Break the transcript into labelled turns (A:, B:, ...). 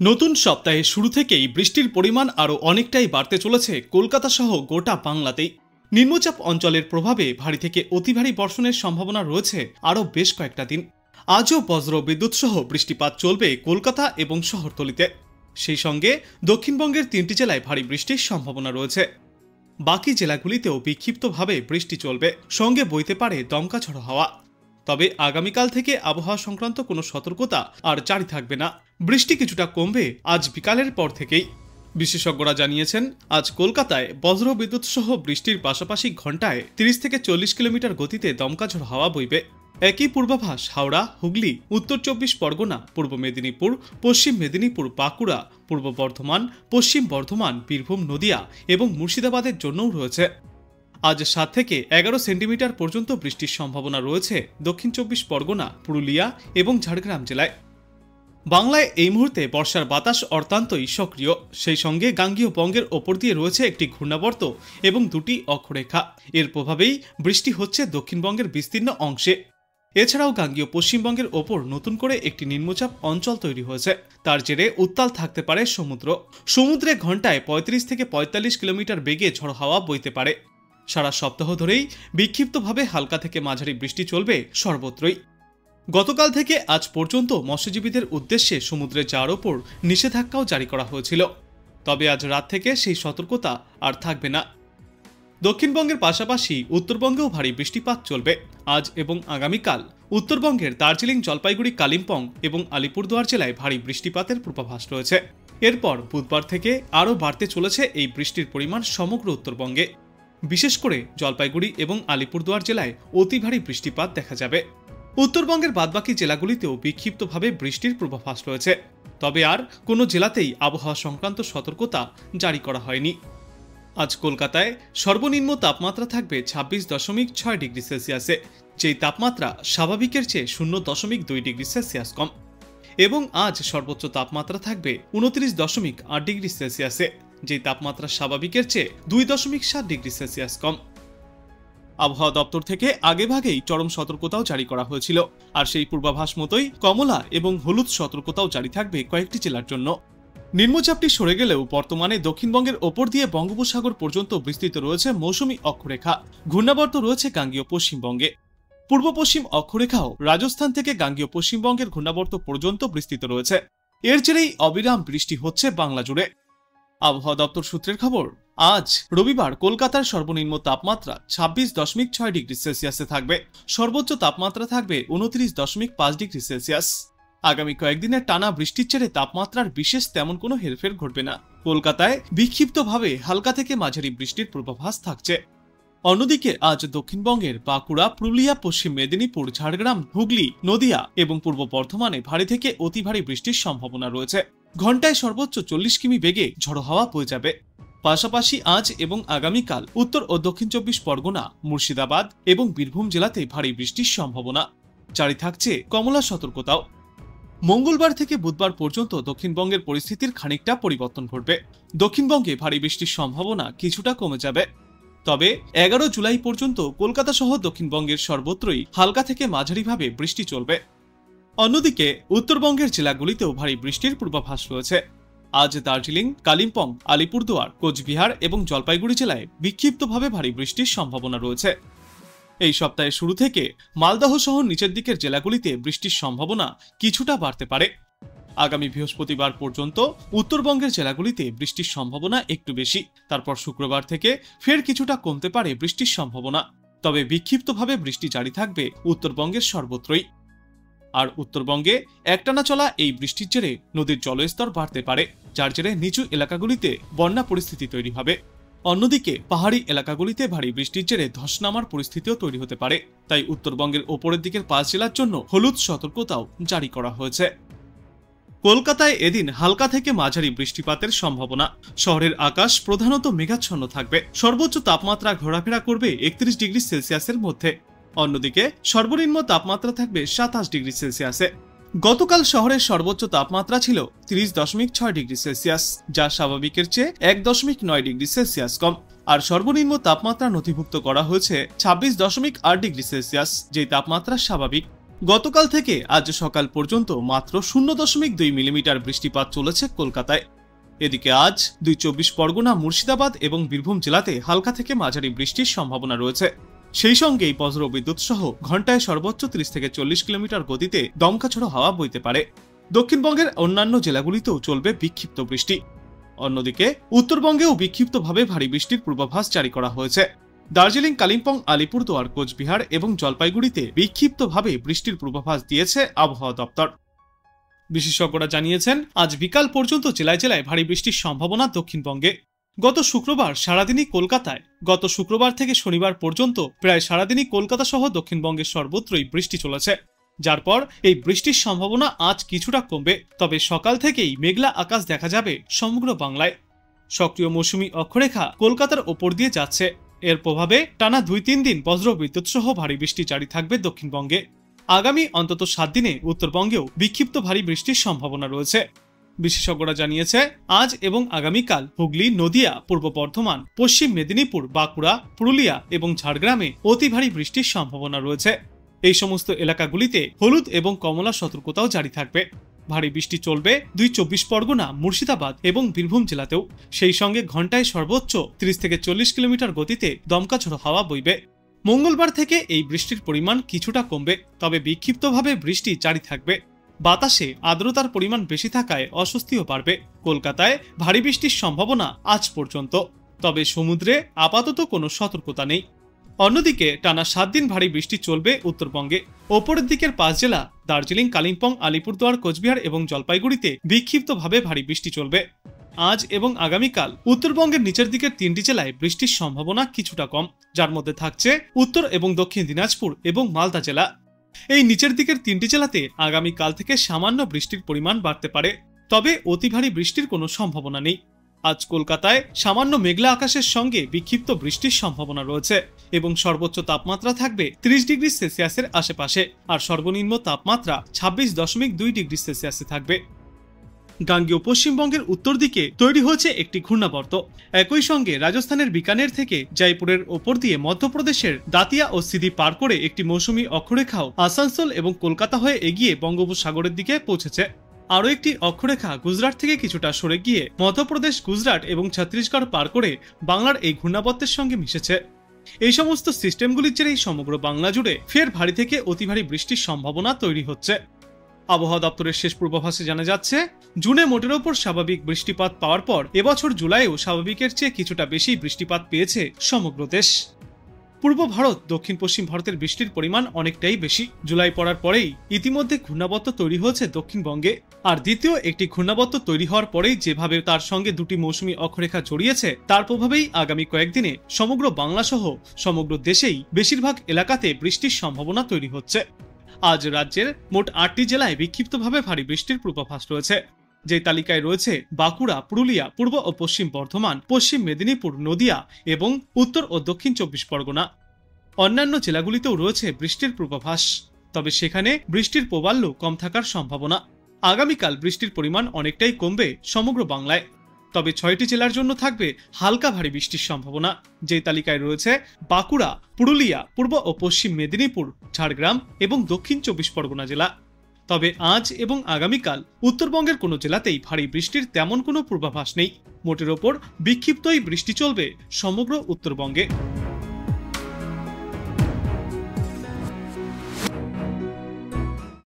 A: নতুন সপ্তাহে শুরু থেকেই বৃষ্টির পরিমাণ আরও অনেকটাই বাড়তে চলেছে কলকাতা সহ গোটা বাংলাতেই। নিম্নচাপ অঞ্চলের প্রভাবে ভারী থেকে অতি ভারী বর্ষণের সম্ভাবনা রয়েছে আরও বেশ কয়েকটা দিন। আজও বজ্র বিদ্যুৎ সহ বৃষ্টিপাত চলবে কলকাতা এবং শহরতলিতে। সেই সঙ্গে দক্ষিণবঙ্গের 3টি জেলায় ভারী বৃষ্টির সম্ভাবনা রয়েছে। বাকি জেলাগুলিতেও বিক্ষিপ্তভাবে বৃষ্টি চলবে, সঙ্গে বইতে পারে দমকা ঝড়ো হাওয়া। তবে আগামীকাল থেকে আবহাওয়া সংক্রান্ত কোনো সতর্কতা আর জারি থাকবে না। বৃষ্টি কিছুটা কমবে আজ বিকালের পর থেকেই। বিশেষজ্ঞরা জানিয়েছেন, আজ কলকাতায় বজ্র বিদ্যুৎ সহ বৃষ্টির পাশাপাশি ঘন্টায় 30 থেকে 40 কিলোমিটার গতিতে দমকা ঝড়ো হাওয়া বইবে। একই পূর্বাভাস হাওড়া, হুগলি, উত্তর 24 পরগনা, পূর্ব মেদিনীপুর, পশ্চিম মেদিনীপুর, বাঁকুড়া, পূর্ব বর্ধমান, পশ্চিম বর্ধমান, বীরভূম, নদিয়া এবং মুর্শিদাবাদের জন্যও রয়েছে। আজ 7 থেকে 11 সেন্টিমিটার পর্যন্ত বৃষ্টির সম্ভাবনা রয়েছে দক্ষিণ 24 পরগনা, পুরুলিয়া এবং ঝাড়গ্রাম জেলায়। বাংলায় এই মুহূর্তে বর্ষার বাতাস অত্যন্তই সক্রিয়। সেই সঙ্গে গাঙ্গীয় বঙ্গের ওপর দিয়ে রয়েছে একটি ঘূর্ণাবর্ত এবং দুটি অক্ষরেখা। এর প্রভাবেই বৃষ্টি হচ্ছে দক্ষিণবঙ্গের বিস্তীর্ণ অংশে। এছাড়াও গাঙ্গীয় পশ্চিমবঙ্গের ওপর নতুন করে একটি নিম্নচাপ অঞ্চল তৈরি হয়েছে। তার জেরে উত্তাল থাকতে পারে সমুদ্রে ঘন্টায় 35 থেকে 45 কিলোমিটার বেগে ঝড়ো হাওয়া বইতে পারে। সারা সপ্তাহ ধরেই বিক্ষিপ্তভাবে হালকা থেকে মাঝারি বৃষ্টি চলবে সর্বত্রই। গতকাল থেকে আজ পর্যন্ত মৎস্যজীবীদের উদ্দেশ্যে সমুদ্রে যাওয়ার ওপর নিষেধাজ্ঞাও জারি করা হয়েছিল। তবে আজ রাত থেকে সেই সতর্কতা আর থাকবে না। দক্ষিণবঙ্গের পাশাপাশি উত্তরবঙ্গেও ভারী বৃষ্টিপাত চলবে আজ এবং আগামীকাল। উত্তরবঙ্গের দার্জিলিং, জলপাইগুড়ি, কালিম্পং এবং আলিপুরদুয়ার জেলায় ভারী বৃষ্টিপাতের পূর্বাভাস রয়েছে। এরপর বুধবার থেকে আরও বাড়তে চলেছে এই বৃষ্টির পরিমাণ সমগ্র উত্তরবঙ্গে। বিশেষ করে জলপাইগুড়ি এবং আলিপুরদুয়ার জেলায় অতি ভারী বৃষ্টিপাত দেখা যাবে। উত্তরবঙ্গের বাদবাকি জেলাগুলিতেও বিক্ষিপ্তভাবে বৃষ্টির পূর্বাভাস রয়েছে। তবে আর কোনো জেলাতেই আবহাওয়া সংক্রান্ত সতর্কতা জারি করা হয়নি। আজ কলকাতায় সর্বনিম্ন তাপমাত্রা থাকবে 26.6 ডিগ্রি সেলসিয়াসে, যেই তাপমাত্রা স্বাভাবিকের চেয়ে 0.2 ডিগ্রি সেলসিয়াস কম। এবং আজ সর্বোচ্চ তাপমাত্রা থাকবে 29.8 ডিগ্রি সেলসিয়াসে, যেই তাপমাত্রা স্বাভাবিকের চেয়ে 2.7 ডিগ্রি সেলসিয়াস কম। আবহাওয়া দপ্তর থেকে আগেভাগেই চরম সতর্কতাও জারি করা হয়েছিল, আর সেই পূর্বাভাস মতোই কমলা এবং হলুদ সতর্কতাও জারি থাকবে কয়েকটি জেলার জন্য। নিম্নচাপটি সরে গেলেও বর্তমানে দক্ষিণবঙ্গের ওপর দিয়ে বঙ্গোপসাগর পর্যন্ত বিস্তৃত রয়েছে মৌসুমী অক্ষরেখা। ঘূর্ণাবর্ত রয়েছে গাঙ্গীয় পশ্চিমবঙ্গে। পূর্ব পশ্চিম অক্ষরেখাও রাজস্থান থেকে গাঙ্গীয় পশ্চিমবঙ্গের ঘূর্ণাবর্ত পর্যন্ত বিস্তৃত রয়েছে। এর জেরেই অবিরাম বৃষ্টি হচ্ছে বাংলা জুড়ে। আবহাওয়া দপ্তর সূত্রের খবর, আজ রবিবার কলকাতার সর্বনিম্ন তাপমাত্রা 26.6 ডিগ্রি সেলসিয়াসে থাকবে। সর্বোচ্চ তাপমাত্রা থাকবে 29.5 ডিগ্রি সেলসিয়াস। আগামী কয়েকদিনের টানা বৃষ্টির জেরে তাপমাত্রার বিশেষ তেমন কোনো হেরফের ঘটবে না। কলকাতায় বিক্ষিপ্তভাবে হালকা থেকে মাঝারি বৃষ্টির পূর্বাভাস থাকছে। অন্যদিকে আজ দক্ষিণবঙ্গের বাঁকুড়া, পুরুলিয়া, পশ্চিম মেদিনীপুর, ঝাড়গ্রাম, হুগলি, নদিয়া এবং পূর্ব বর্ধমানে ভারী থেকে অতি ভারী বৃষ্টির সম্ভাবনা রয়েছে। ঘন্টায় সর্বোচ্চ 40 কিমি বেগে ঝড়ো হাওয়া বয়ে যাবে। পাশাপাশি আজ এবং আগামীকাল উত্তর ও দক্ষিণ 24 পরগনা, মুর্শিদাবাদ এবং বীরভূম জেলাতে ভারী বৃষ্টির সম্ভাবনা। জারি থাকছে কমলা সতর্কতাও। মঙ্গলবার থেকে বুধবার পর্যন্ত দক্ষিণবঙ্গের পরিস্থিতির খানিকটা পরিবর্তন ঘটবে। দক্ষিণবঙ্গে ভারী বৃষ্টির সম্ভাবনা কিছুটা কমে যাবে। তবে 11 জুলাই পর্যন্ত কলকাতা সহ দক্ষিণবঙ্গের সর্বত্রই হালকা থেকে মাঝারিভাবে বৃষ্টি চলবে। অন্যদিকে উত্তরবঙ্গের জেলাগুলিতেও ভারী বৃষ্টির পূর্বাভাস রয়েছে। আজ দার্জিলিং, কালিম্পং, আলিপুরদুয়ার, কোচবিহার এবং জলপাইগুড়ি জেলায় বিক্ষিপ্তভাবে ভারী বৃষ্টির সম্ভাবনা রয়েছে। এই সপ্তাহের শুরু থেকে মালদহ সহ নিচের দিকের জেলাগুলিতে বৃষ্টির সম্ভাবনা কিছুটা বাড়তে পারে। আগামী বৃহস্পতিবার পর্যন্ত উত্তরবঙ্গের জেলাগুলিতে বৃষ্টির সম্ভাবনা একটু বেশি। তারপর শুক্রবার থেকে ফের কিছুটা কমতে পারে বৃষ্টির সম্ভাবনা। তবে বিক্ষিপ্তভাবে বৃষ্টি জারি থাকবে উত্তরবঙ্গের সর্বত্রই। আর উত্তরবঙ্গে একটানা চলা এই বৃষ্টির জেরে নদীর জলস্তর বাড়তে পারে, যার জেরে নিচু এলাকাগুলিতে বন্যা পরিস্থিতি তৈরি হবে। অন্যদিকে পাহাড়ি এলাকাগুলিতে ভারী বৃষ্টির জেরে ধস নামার পরিস্থিতিও তৈরি হতে পারে। তাই উত্তরবঙ্গের ওপরের দিকের 5 জেলার জন্য হলুদ সতর্কতাও জারি করা হয়েছে। কলকাতায় এদিন হালকা থেকে মাঝারি বৃষ্টিপাতের সম্ভাবনা। শহরের আকাশ প্রধানত মেঘাচ্ছন্ন থাকবে। সর্বোচ্চ তাপমাত্রা ঘোরাফেরা করবে 31 ডিগ্রি সেলসিয়াসের মধ্যে। অন্যদিকে সর্বনিম্ন তাপমাত্রা থাকবে 27 ডিগ্রি সেলসিয়াসে। গতকাল শহরের সর্বোচ্চ তাপমাত্রা ছিল 30.6 ডিগ্রি সেলসিয়াস, যা স্বাভাবিকের চেয়ে 1.9 ডিগ্রি সেলসিয়াস কম। আর সর্বনিম্ন তাপমাত্রা নথিভুক্ত করা হয়েছে 26.8 ডিগ্রি সেলসিয়াস, যেই তাপমাত্রা স্বাভাবিক। গতকাল থেকে আজ সকাল পর্যন্ত মাত্র 0.2 মিলিমিটার বৃষ্টিপাত চলেছে কলকাতায়। এদিকে আজ 24 পরগনা, মুর্শিদাবাদ এবং বীরভূম জেলাতে হালকা থেকে মাঝারি বৃষ্টির সম্ভাবনা রয়েছে। সেই সঙ্গেই বজ্রবিদ্যুৎ সহ ঘন্টায় সর্বোচ্চ 30 থেকে 40 কিলোমিটার গতিতে দমকাঝড়ো হাওয়া বইতে পারে। দক্ষিণবঙ্গের অন্যান্য জেলাগুলিতেও চলবে বিক্ষিপ্ত বৃষ্টি। অন্যদিকে উত্তরবঙ্গেও বিক্ষিপ্তভাবে ভারী বৃষ্টির পূর্বাভাস জারি করা হয়েছে। দার্জিলিং, কালিম্পং, আলিপুরদুয়ার, কোচবিহার এবং জলপাইগুড়িতে বিক্ষিপ্তভাবে বৃষ্টির পূর্বাভাস দিয়েছে আবহাওয়া দপ্তর। বিশেষজ্ঞরা জানিয়েছেন, আজ বিকাল পর্যন্ত জেলায় জেলায় ভারী বৃষ্টির সম্ভাবনা দক্ষিণবঙ্গে। গত শুক্রবার সারাদিনই কলকাতায়, গত শুক্রবার থেকে শনিবার পর্যন্ত প্রায় সারাদিনই কলকাতা সহ দক্ষিণবঙ্গের সর্বত্রই বৃষ্টি চলেছে, যার পর এই বৃষ্টির সম্ভাবনা আজ কিছুটা কমবে। তবে সকাল থেকেই মেঘলা আকাশ দেখা যাবে সমগ্র বাংলায়। সক্রিয় মৌসুমী অক্ষরেখা কলকাতার ওপর দিয়ে যাচ্ছে। এর প্রভাবে টানা 2-3 দিন বজ্রবিদ্যুৎ সহ ভারী বৃষ্টি জারি থাকবে দক্ষিণবঙ্গে। আগামী অন্তত 7 দিনে উত্তরবঙ্গেও বিক্ষিপ্ত ভারী বৃষ্টির সম্ভাবনা রয়েছে। বিশেষজ্ঞরা জানিয়েছে, আজ এবং আগামীকাল হুগলি, নদিয়া, পূর্ব বর্ধমান, পশ্চিম মেদিনীপুর, বাঁকুড়া, পুরুলিয়া এবং ঝাড়গ্রামে অতি ভারী বৃষ্টির সম্ভাবনা রয়েছে। এই সমস্ত এলাকাগুলিতে হলুদ এবং কমলা সতর্কতাও জারি থাকবে। ভারী বৃষ্টি চলবে 24 পরগনা, মুর্শিদাবাদ এবং বীরভূম জেলাতেও। সেই সঙ্গে ঘন্টায় সর্বোচ্চ 30 থেকে 40 কিলোমিটার গতিতে দমকাঝড়ো হাওয়া বইবে। মঙ্গলবার থেকে এই বৃষ্টির পরিমাণ কিছুটা কমবে, তবে বিক্ষিপ্তভাবে বৃষ্টি জারি থাকবে। বাতাসে আর্দ্রতার পরিমাণ বেশি থাকায় অস্বস্তিও বাড়বে। কলকাতায় ভারী বৃষ্টির সম্ভাবনা আজ পর্যন্ত, তবে সমুদ্রে আপাতত কোনো সতর্কতা নেই। অন্যদিকে টানা 7 দিন ভারী বৃষ্টি চলবে উত্তরবঙ্গে। ওপরের দিকের 5 জেলা দার্জিলিং, কালিম্পং, আলিপুরদুয়ার, কোচবিহার এবং জলপাইগুড়িতে বিক্ষিপ্তভাবে ভারী বৃষ্টি চলবে। আজ এবং আগামীকাল উত্তরবঙ্গের নিচের দিকের 3টি জেলায় বৃষ্টির সম্ভাবনা কিছুটা কম, যার মধ্যে থাকছে উত্তর এবং দক্ষিণ দিনাজপুর এবং মালদা জেলা। এই নিচের দিকের 3টি জেলাতে আগামীকাল থেকে সামান্য বৃষ্টির পরিমাণ বাড়তে পারে, তবে অতি ভারী বৃষ্টির কোনো সম্ভাবনা নেই। আজ কলকাতায় সামান্য মেঘলা আকাশের সঙ্গে বিক্ষিপ্ত বৃষ্টির সম্ভাবনা রয়েছে এবং সর্বোচ্চ তাপমাত্রা থাকবে 30 ডিগ্রি সেলসিয়াসের আশেপাশে, আর সর্বনিম্ন তাপমাত্রা 26.2 ডিগ্রি সেলসিয়াসে থাকবে। গাঙ্গেয় পশ্চিমবঙ্গের উত্তর দিকে তৈরি হয়েছে একটি ঘূর্ণাবর্ত। একই সঙ্গে রাজস্থানের বিকানের থেকে জয়পুরের ওপর দিয়ে মধ্যপ্রদেশের দাতিয়া ও সিধি পার করে একটি মৌসুমী অক্ষরেখাও আসানসোল এবং কলকাতা হয়ে এগিয়ে বঙ্গোপসাগরের দিকে পৌঁছেছে। আরও একটি অক্ষরেখা গুজরাট থেকে কিছুটা সরে গিয়ে মধ্যপ্রদেশ, গুজরাট এবং ছত্তিশগড় পার করে বাংলার এই ঘূর্ণাবর্তের সঙ্গে মিশেছে। এই সমস্ত সিস্টেমগুলির জেরেই সমগ্র বাংলা জুড়ে ফের ভারী থেকে অতি ভারী বৃষ্টির সম্ভাবনা তৈরি হচ্ছে। আবহাওয়া দপ্তরের শেষ পূর্বাভাসে জানা যাচ্ছে, জুনে মোটের ওপর স্বাভাবিক বৃষ্টিপাত পাওয়ার পর এবছর জুলাইও স্বাভাবিকের চেয়ে কিছুটা বেশি বৃষ্টিপাত পেয়েছে সমগ্র দেশ। পূর্ব ভারত, দক্ষিণ পশ্চিম ভারতের বৃষ্টির পরিমাণ অনেকটাই বেশি। জুলাই পড়ার পরেই ইতিমধ্যে ঘূর্ণাবর্ত তৈরি হয়েছে দক্ষিণবঙ্গে, আর দ্বিতীয় একটি ঘূর্ণাবর্ত তৈরি হওয়ার পরেই যেভাবে তার সঙ্গে দুটি মৌসুমী অক্ষরেখা জড়িয়েছে, তার প্রভাবেই আগামী কয়েকদিনে সমগ্র বাংলা সহ সমগ্র দেশেই বেশিরভাগ এলাকাতে বৃষ্টির সম্ভাবনা তৈরি হচ্ছে। আজ রাজ্যের মোট 8টি জেলায় বিক্ষিপ্তভাবে ভারী বৃষ্টির পূর্বাভাস রয়েছে। যে তালিকায় রয়েছে বাঁকুড়া, পুরুলিয়া, পূর্ব ও পশ্চিম বর্ধমান, পশ্চিম মেদিনীপুর, নদিয়া এবং উত্তর ও দক্ষিণ 24 পরগনা। অন্যান্য জেলাগুলিতেও রয়েছে বৃষ্টির পূর্বাভাস, তবে সেখানে বৃষ্টির প্রবাল্য কম থাকার সম্ভাবনা। আগামীকাল বৃষ্টির পরিমাণ অনেকটাই কমবে সমগ্র বাংলায়, তবে 6টি জেলার জন্য থাকবে হালকা ভারী বৃষ্টির সম্ভাবনা। যে তালিকায় রয়েছে বাঁকুড়া, পুরুলিয়া, পূর্ব ও পশ্চিম মেদিনীপুর, ঝাড়গ্রাম এবং দক্ষিণ 24 পরগনা জেলা। তবে আজ এবং আগামীকাল উত্তরবঙ্গের কোনো জেলাতেই ভারী বৃষ্টির তেমন কোনো পূর্বাভাস নেই। মোটের ওপর বিক্ষিপ্তই বৃষ্টি চলবে সমগ্র উত্তরবঙ্গে।